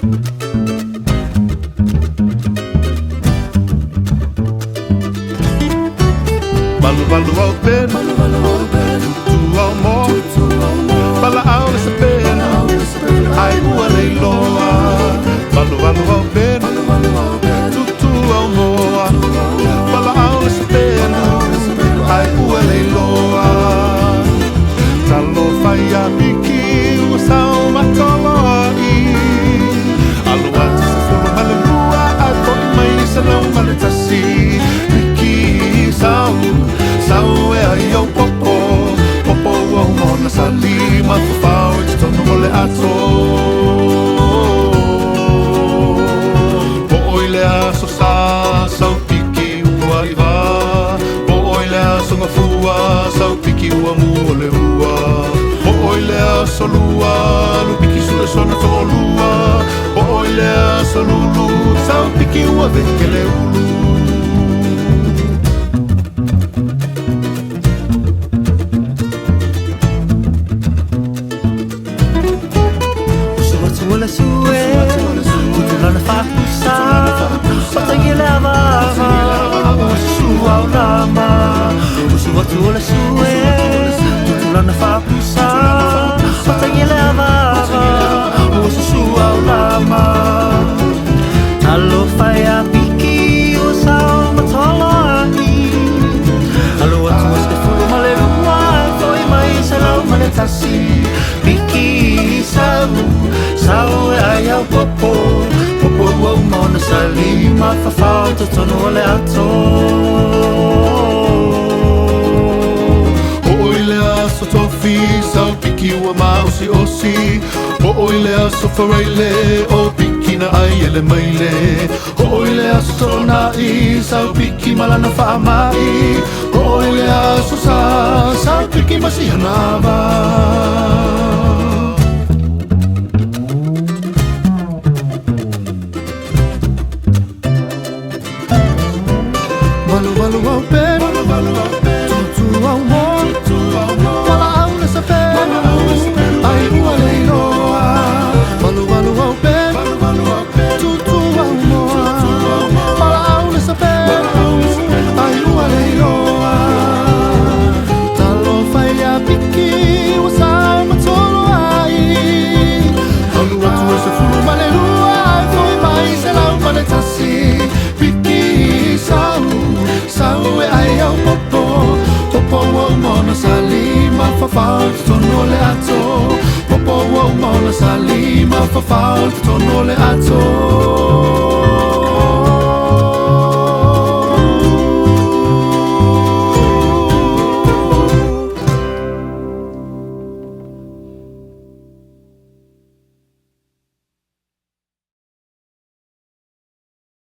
Balu au ben, tutu au mo, bala au le se ben, ai ua lei loa. Balu au ben, tutu au mo, bala au le se ben, ai ua lei loa. Talo fai a piki ua sau matolo ai, alu atu se fulu male lua, ai poi mai se lau male tasi. Sau e ai au popo, popo au mona salima fafau e te tono mole ato. Po oi le aso sa, sau piki ua iwa. Po oi le aso ngafua, sau piki ua mua le ua. Po oi le aso lua, lu piki sule sona to lua. Po oi le aso lulu, sau piki ua veke le ulu. Wala suwe, kutulan na fakusa, patagi lava, suwa ulama. Usuwatu wala suwe, kutulan na fakusa, patagi lava, suwa ulama. Talo faya piki usau matolo ai, alo atu waske fulu male rumwa, foi mai salau male tasi, piki sau e ai au popo, popo au mona salima fafau te tono ole ato. O oi le aso tofi, sau piki ua mausi osi. O oi le aso whareile, o piki na ai ele maile. O oi le aso tonai, sau piki malana whaamai. O oi le aso sa, sau piki masi hanava. Balu au ben, tutu au mo, bala au le se ben, ai ua lei loa. Balu au ben, tutu au mo, bala au le se ben, ai ua lei loa. Talo fai a piki ua sau matolo ai, alu atu e se fulu male lua, ai foi mai se lau male tasi. Sau e ai au popo, popo au mona salima fafau te tono le ato. Popo au mona salima fafau te tono le ato.